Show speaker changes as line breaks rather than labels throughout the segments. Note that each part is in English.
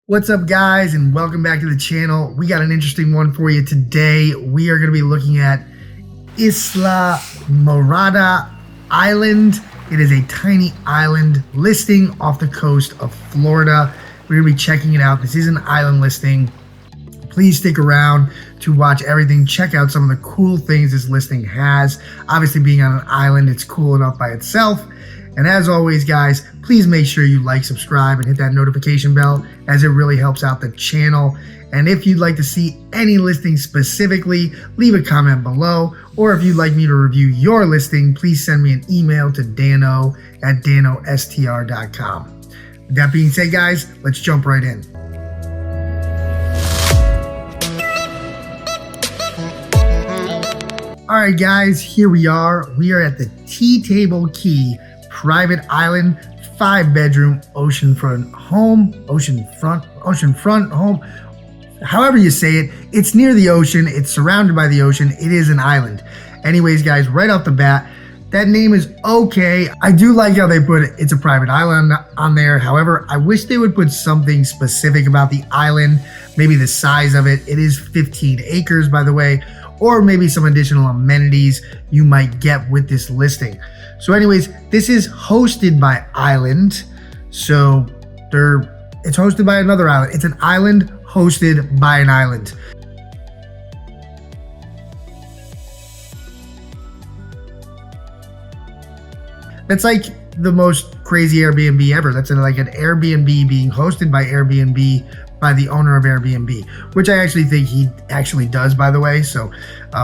What's up, guys, and welcome back to the channel. We got an interesting one for you today. We are going to be looking at Isla Morada Island. It is a tiny island listing off the coast of Florida. We're going to be checking it out. This is an island listing. Please stick around to watch everything. Check out some of the cool things this listing has. Obviously, being on an island, it's cool enough by itself. And as always, guys, please make sure you like, subscribe, and hit that notification bell, as it really helps out the channel. And if you'd like to see any listing specifically, leave a comment below. Or if you'd like me to review your listing, please send me an email to dano@danostr.com. With that being said, guys, let's jump right in. All right, guys, here we are. We are at the Tea Table Key private island, 5-bedroom oceanfront home, oceanfront home, however you say it. It's near the ocean. It's surrounded by the ocean. It is an island. Anyways, guys, right off the bat, that name is okay. I do like how they put it's a private island on there. However, I wish they would put something specific about the island, maybe the size of it. It is 15 acres, by the way, or maybe some additional amenities you might get with this listing. So anyways, this is hosted by Island. So it's hosted by another island. It's an island hosted by an island. That's like the most crazy Airbnb ever. That's like an Airbnb being hosted by Airbnb, by the owner of Airbnb, which I actually think he actually does, by the way. So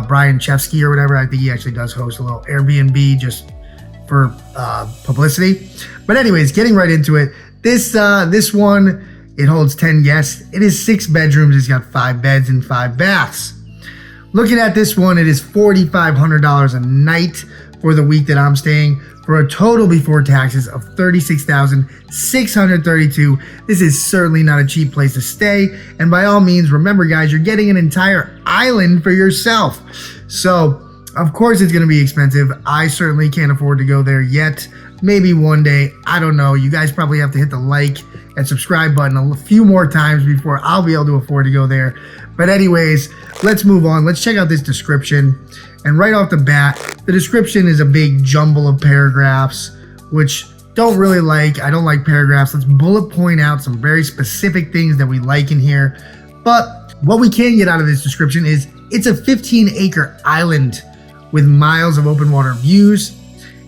Brian Chesky or whatever, I think he actually does host a little Airbnb just for publicity. But anyways, getting right into it, this one, it holds 10 guests. It is 6 bedrooms. It's got 5 beds and 5 baths. Looking at this one, it is $4,500 a night for the week that I'm staying, for a total before taxes of $36,632. This is certainly not a cheap place to stay. And by all means, remember, guys, you're getting an entire island for yourself. So of course it's going to be expensive. I certainly can't afford to go there yet. Maybe one day, I don't know. You guys probably have to hit the like and subscribe button a few more times before I'll be able to afford to go there. But anyways, let's move on. Let's check out this description. And right off the bat, the description is a big jumble of paragraphs, which don't really like. I don't like paragraphs. Let's bullet point out some very specific things that we like in here. But what we can get out of this description is it's a 15-acre island with miles of open water views.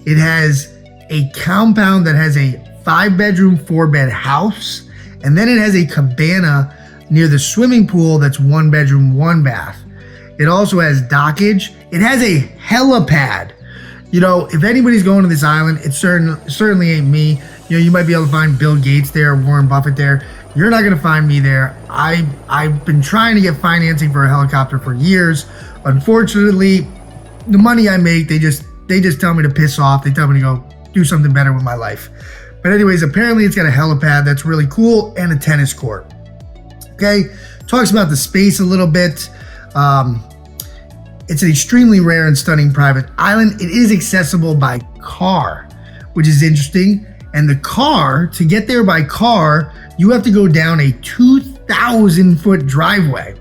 It has a compound that has a 5-bedroom, 4-bed house. And then it has a cabana near the swimming pool that's 1 bedroom, 1 bath. It also has dockage. It has a helipad. You know, if anybody's going to this island, it certainly ain't me. You know, you might be able to find Bill Gates there, Warren Buffett there. You're not going to find me there. I've been trying to get financing for a helicopter for years. Unfortunately, the money I make, they just tell me to piss off. They tell me to go do something better with my life. But anyways, apparently it's got a helipad that's really cool and a tennis court. Okay, talks about the space a little bit. It's an extremely rare and stunning private island. It is accessible by car, which is interesting. And the car, to get there by car, you have to go down a 2,000-foot driveway.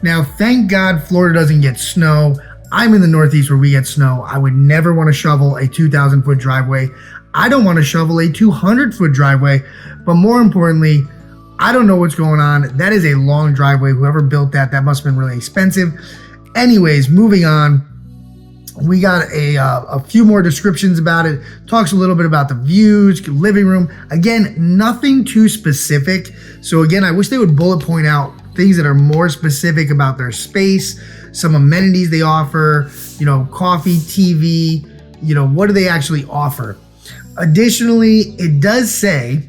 Now, thank God Florida doesn't get snow. I'm in the Northeast where we get snow. I would never want to shovel a 2,000-foot driveway. I don't want to shovel a 200-foot driveway. But more importantly, I don't know what's going on. That is a long driveway. Whoever built that must have been really expensive. Anyways, moving on. We got a few more descriptions about it. Talks a little bit about the views, living room. Again, nothing too specific. So again, I wish they would bullet point out things that are more specific about their space, some amenities they offer, you know, coffee, TV, you know, what do they actually offer? Additionally, it does say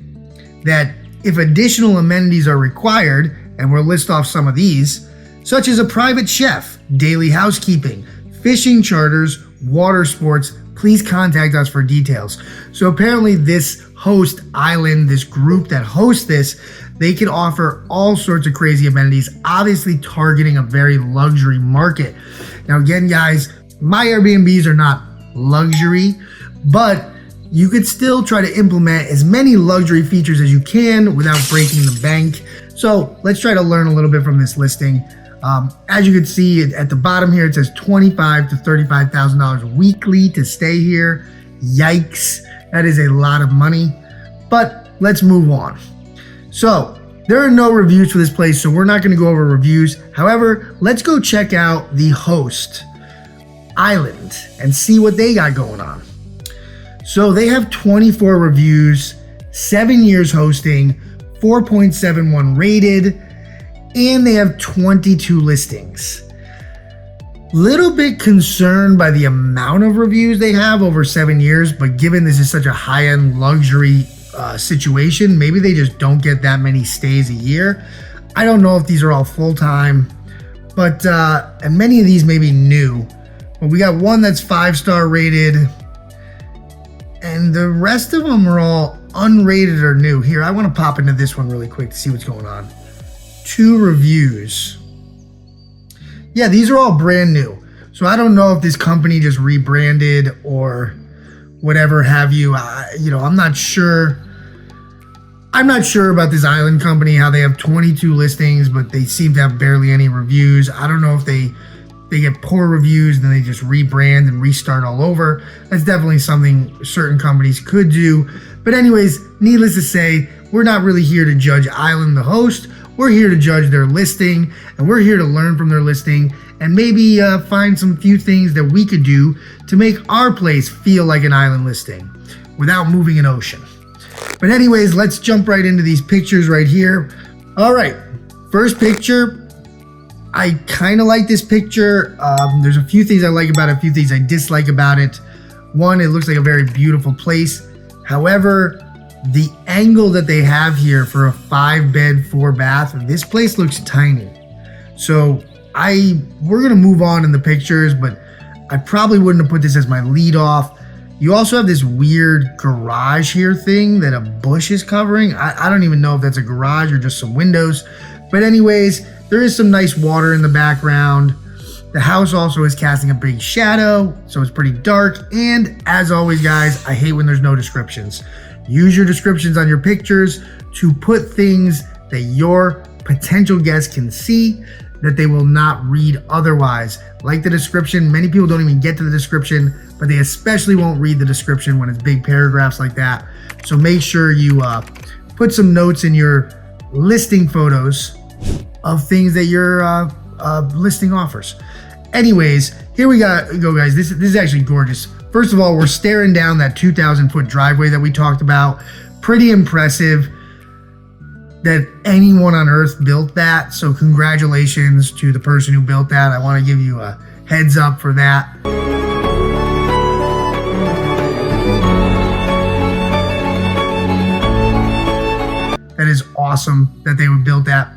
that if additional amenities are required, and we'll list off some of these, such as a private chef, daily housekeeping, fishing charters, water sports, please contact us for details. So apparently this host island, this group that hosts this, they can offer all sorts of crazy amenities, obviously targeting a very luxury market. Now again, guys, my Airbnbs are not luxury, but you could still try to implement as many luxury features as you can without breaking the bank. So let's try to learn a little bit from this listing. As you can see at the bottom here, it says $25,000 to $35,000 weekly to stay here. Yikes, that is a lot of money, but let's move on. So there are no reviews for this place, so we're not going to go over reviews. However, let's go check out the host island and see what they got going on. So they have 24 reviews, 7 years hosting, 4.71 rated, and they have 22 listings. Little bit concerned by the amount of reviews they have over 7 years, but given this is such a high-end luxury situation, maybe they just don't get that many stays a year. I don't know if these are all full-time, but and many of these may be new, but we got one that's 5-star rated, and the rest of them are all unrated or new. Here, I want to pop into this one really quick to see what's going on. 2 reviews. Yeah, these are all brand new. So I don't know if this company just rebranded or whatever have you. I'm not sure. I'm not sure about this island company, how they have 22 listings, but they seem to have barely any reviews. I don't know if they get poor reviews and then they just rebrand and restart all over. That's definitely something certain companies could do. But anyways, needless to say, we're not really here to judge Island the host. We're here to judge their listing, and we're here to learn from their listing and maybe find some few things that we could do to make our place feel like an island listing without moving an ocean. But anyways, let's jump right into these pictures right here. All right, first picture. I kind of like this picture. There's a few things I like about it, a few things I dislike about it. One, it looks like a very beautiful place. However, the angle that they have here for a 5-bed, 4-bath, this place looks tiny. So we're gonna move on in the pictures, but I probably wouldn't have put this as my lead off. You also have this weird garage here thing that a bush is covering. I don't even know if that's a garage or just some windows. But anyways, there is some nice water in the background. The house also is casting a big shadow, so it's pretty dark. And as always, guys, I hate when there's no descriptions. Use your descriptions on your pictures to put things that your potential guests can see that they will not read otherwise. Like the description, many people don't even get to the description, but they especially won't read the description when it's big paragraphs like that. So make sure you put some notes in your listing photos of things that your listing offers. Anyways, here we go, guys. This is actually gorgeous. First of all, we're staring down that 2,000-foot driveway that we talked about. Pretty impressive that anyone on earth built that. So congratulations to the person who built that. I want to give you a heads up for that. That is awesome that they would build that.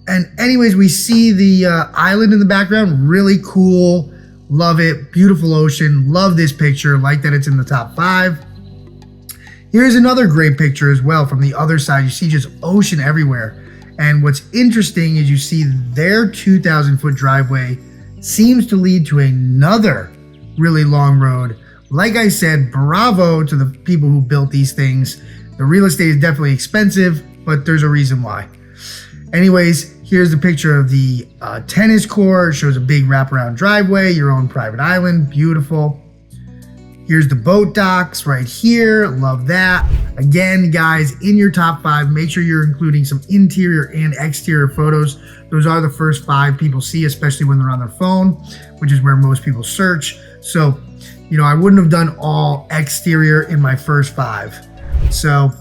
And anyways, we see the island in the background. Really cool. Love it. Beautiful ocean. Love this picture. Like that it's in the top 5. Here's another great picture as well from the other side. You see just ocean everywhere. And what's interesting is you see their 2,000-foot driveway seems to lead to another really long road. Like I said, bravo to the people who built these things. The real estate is definitely expensive, but there's a reason why. Anyways, here's the picture of the tennis court. It shows a big wraparound driveway, your own private island. Beautiful. Here's the boat docks right here. Love that. Again, guys, in your top 5, make sure you're including some interior and exterior photos. Those are the first 5 people see, especially when they're on their phone, which is where most people search. So, I wouldn't have done all exterior in my first 5. So,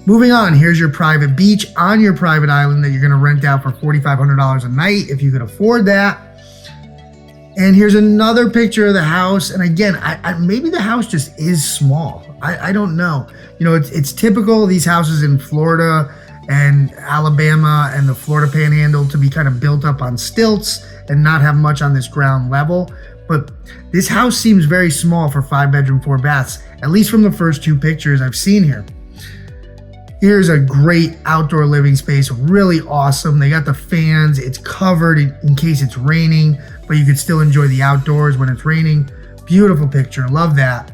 moving on, here's your private beach on your private island that you're going to rent out for $4,500 a night if you could afford that. And here's another picture of the house. And again, maybe the house just is small. I don't know. It's typical of these houses in Florida and Alabama and the Florida Panhandle to be kind of built up on stilts and not have much on this ground level. But this house seems very small for 5-bedroom, 4 baths, at least from the first 2 pictures I've seen here. Here's a great outdoor living space, really awesome. They got the fans, it's covered in case it's raining, but you can still enjoy the outdoors when it's raining. Beautiful picture, love that.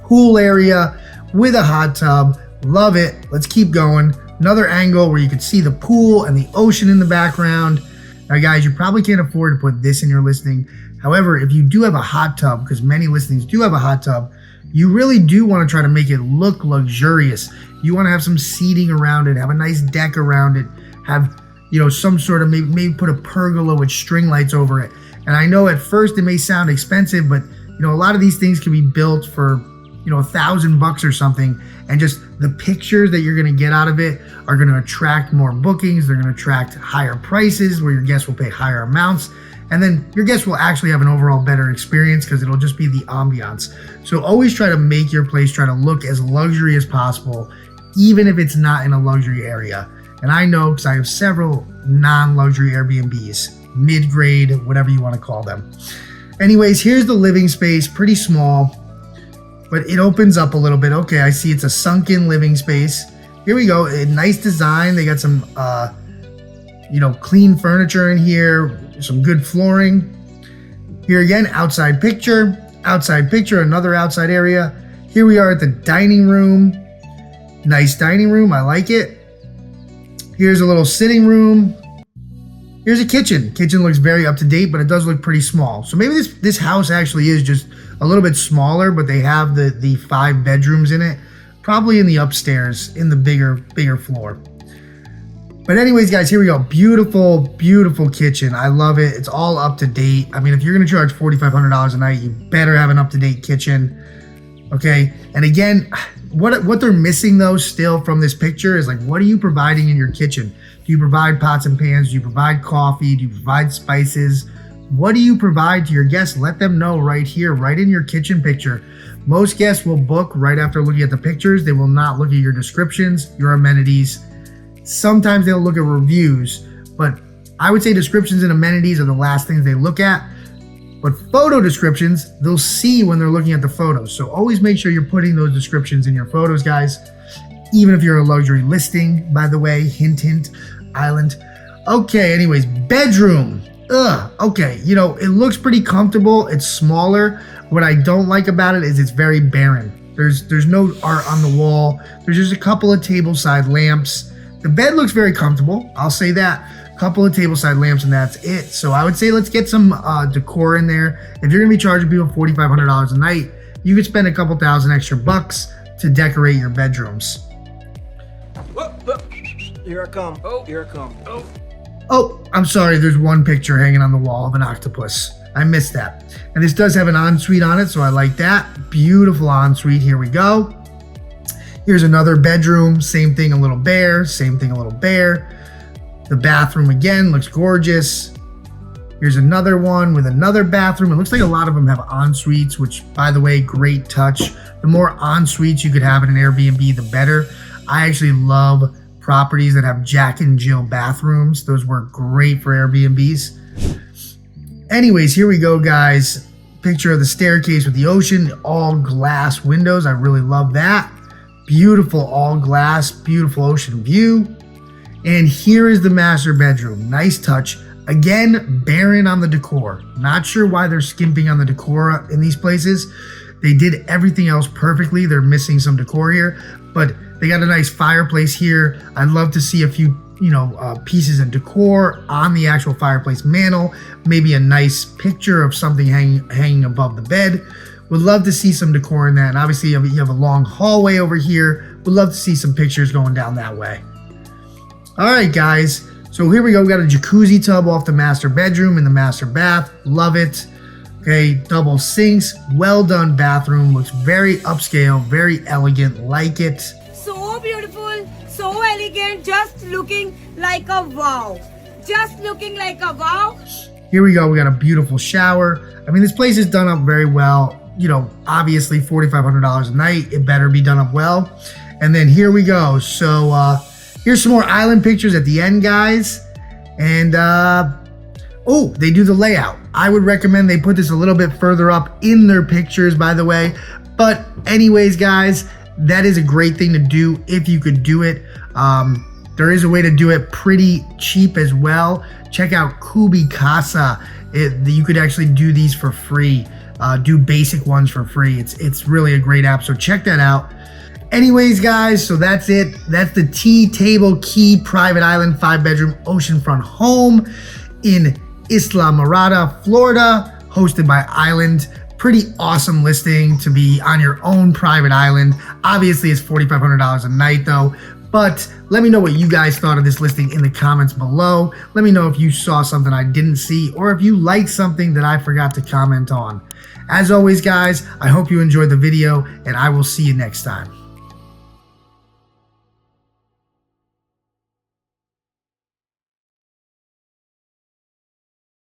pool area with a hot tub. Love it. Let's keep going. Another angle where you can see the pool and the ocean in the background. Now guys, you probably can't afford to put this in your listing. However, if you do have a hot tub, because many listings do have a hot tub, you really do want to try to make it look luxurious. You want to have some seating around it, have a nice deck around it, have, you know, some sort of, maybe put a pergola with string lights over it. And I know at first it may sound expensive, but you know, a lot of these things can be built for, you know, $1,000 or something. And just the pictures that you're going to get out of it are going to attract more bookings. They're going to attract higher prices where your guests will pay higher amounts. And then your guests will actually have an overall better experience because it'll just be the ambiance. So always try to make your place try to look as luxury as possible, even if it's not in a luxury area. And I know because I have several non-luxury Airbnbs, mid-grade, whatever you want to call them. Anyways, here's the living space, pretty small, but it opens up a little bit. Okay, I see it's a sunken living space. Here we go, a nice design. They got some, you know, clean furniture in here, some good flooring. Here again, outside picture, another outside area. Here we are at the dining room. Nice dining room, I like it. Here's a little sitting room. Here's a kitchen. Kitchen looks very up to date, but it does look pretty small. So maybe this house actually is just a little bit smaller, but they have the 5 bedrooms in it, probably in the upstairs, in the bigger floor. But anyways, guys, here we go. Beautiful, beautiful kitchen. I love it. It's all up to date. I mean, if you're gonna charge $4,500 a night, you better have an up to date kitchen. Okay. And again, what they're missing though still from this picture is like, what are you providing in your kitchen? Do you provide pots and pans? Do you provide coffee? Do you provide spices? What do you provide to your guests? Let them know right here, right in your kitchen picture. Most guests will book right after looking at the pictures. They will not look at your descriptions, your amenities. Sometimes they'll look at reviews, but I would say descriptions and amenities are the last things they look at. But photo descriptions, they'll see when they're looking at the photos. So always make sure you're putting those descriptions in your photos, guys. Even if you're a luxury listing, by the way, hint, hint, island. Okay, anyways, bedroom. Okay, you know, it looks pretty comfortable. It's smaller. What I don't like about it is it's very barren. There's no art on the wall. There's just a couple of tableside lamps. The bed looks very comfortable. I'll say that. Couple of tableside lamps and that's it. So I would say let's get some decor in there. If you're gonna be charging people $4,500 a night, you could spend a couple thousand extra bucks to decorate your bedrooms.
Whoa. Here I come. Oh, here I come.
Oh, I'm sorry. There's one picture hanging on the wall of an octopus. I missed that. And this does have an ensuite on it, so I like that. Beautiful ensuite. Here we go. Here's another bedroom. Same thing, a little bare. Same thing, a little bare. The bathroom again looks gorgeous. Here's another one with another bathroom. It looks like a lot of them have en-suites, which, by the way, great touch. The more en-suites you could have in an Airbnb, the better. I actually love properties that have Jack and Jill bathrooms. Those work great for Airbnbs. Anyways, here we go, guys. Picture of the staircase with the ocean, all glass windows. I really love that. Beautiful all glass, beautiful ocean view. And here is the master bedroom. Nice touch. Again, barren on the decor. Not sure why they're skimping on the decor in these places. They did everything else perfectly. They're missing some decor here, but they got a nice fireplace here. I'd love to see a few, pieces of decor on the actual fireplace mantle. Maybe a nice picture of something hanging above the bed. Would love to see some decor in that. And obviously you have a long hallway over here. Would love to see some pictures going down that way. All right, guys. So here we go. We got a jacuzzi tub off the master bedroom in the master bath. Love it. Okay, double sinks. Well done bathroom. Looks very upscale, very elegant. Like it.
So beautiful, so elegant, just looking like a wow. Just looking like a wow.
Here we go. We got a beautiful shower. I mean, this place is done up very well. Obviously $4,500 a night. It better be done up well. And then here we go. So here's some more island pictures at the end, guys. And they do the layout. I would recommend they put this a little bit further up in their pictures, by the way. But anyways, guys, that is a great thing to do if you could do it. There is a way to do it pretty cheap as well. Check out Kubi Casa. You could actually do these for free. do basic ones for free. It's really a great app, so check that out. Anyways, guys, so that's it. That's the Tea Table Key private island 5-bedroom oceanfront home in Isla Mirada, Florida, hosted by Island. Pretty awesome listing to be on your own private island. Obviously, it's $4,500 a night though. But let me know what you guys thought of this listing in the comments below. Let me know if you saw something I didn't see or if you liked something that I forgot to comment on. As always, guys, I hope you enjoyed the video and I will see you next time.